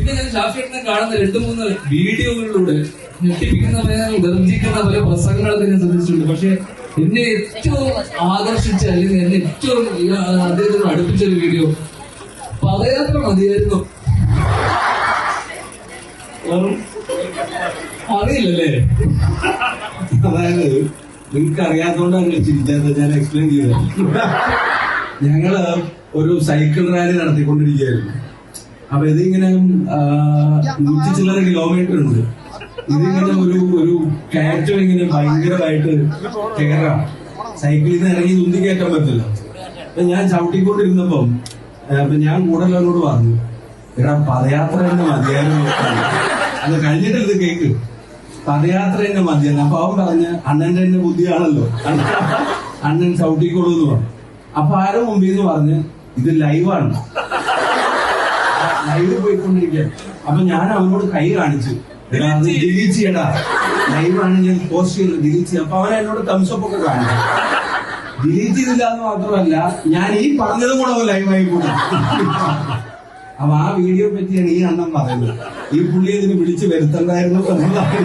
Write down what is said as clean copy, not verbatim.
പിന്നെ ഞാൻ ഷാഫിയേട്ടനെ കാണുന്ന 2-3 വീഡിയോകളിലൂടെ ഞെട്ടിപ്പിക്കുന്ന ഗർജിക്കുന്ന പല പ്രസംഗങ്ങളൊക്കെ ഞാൻ ശ്രദ്ധിച്ചിട്ടുണ്ട്. പക്ഷെ എന്നെ ഏറ്റവും ആകർഷിച്ച അല്ലെങ്കിൽ എന്നെ ഏറ്റവും അദ്ദേഹത്തോട് അടുപ്പിച്ച ഒരു വീഡിയോ പദയാത്ര മതിയായിരുന്നു. അറിയില്ലല്ലേ? അതായത് നിങ്ങൾക്ക് അറിയാത്തോണ്ടാണ് ചിരിച്ചത്. ഞാൻ എക്സ്പ്ലെയിൻ ചെയ്തത്. ഞങ്ങള് ഒരു സൈക്കിൾ റാലി നടത്തിക്കൊണ്ടിരിക്കുകയായിരുന്നു. അപ്പൊ ഇതിങ്ങനെ 100 ചില്ലറ കിലോമീറ്റർ ഉണ്ട്. ഇതിങ്ങനെ ഒരു കയറ്റം ഇങ്ങനെ ഭയങ്കരമായിട്ട് കയറാം. സൈക്കിളിൽ നിന്ന് ഇറങ്ങി ഉന്തി കയറ്റാൻ പറ്റില്ല. അപ്പൊ ഞാൻ ചവിട്ടിക്കൊണ്ടിരുന്നപ്പം ഞാൻ കൂടുതലോട് പറഞ്ഞു, എടാ പദയാത്ര തന്നെ മതിയായിരുന്നു. അത് കഴിഞ്ഞിട്ടത് കേക്ക് പദയാത്ര തന്നെ മതിയാണ്. അപ്പൊ അവൻ പറഞ്ഞ് അണ്ണന്റെ തന്നെ ബുദ്ധിയാണല്ലോ, അണ്ണൻ ചവിട്ടിക്കോളൂ എന്ന് പറഞ്ഞു. അപ്പൊ ആരോ മുമ്പിൽ നിന്ന് പറഞ്ഞ് ഇത് ലൈവാണ്, ലൈവ് പോയിക്കൊണ്ടിരിക്കുകയാണ്. അപ്പൊ ഞാൻ അവനോട് കൈ കാണിച്ചു, എടാ അത് ഡിലീറ്റ് ചെയ്യടാ, ലൈവാണ് ഞാൻ പോസ്റ്റ് ചെയ്ത് ഡിലീറ്റ് ചെയ്യാം. അപ്പൊ അവൻ എന്നോട് തംസപ്പ് ഒക്കെ കാണിച്ചു. ഡിലീറ്റ് ചെയ്തില്ല എന്ന് മാത്രമല്ല, ഞാൻ ഈ പറഞ്ഞതും കൂടെ അവൻ ലൈവായി കൂടി. അപ്പൊ ആ വീഡിയോ പറ്റിയാണ് ഈ അണ്ണൻ പറയുന്നത്. ഈ പുള്ളി ഇതിന് വിളിച്ചു വരുത്തണ്ടായിരുന്നു എന്നതാണ്.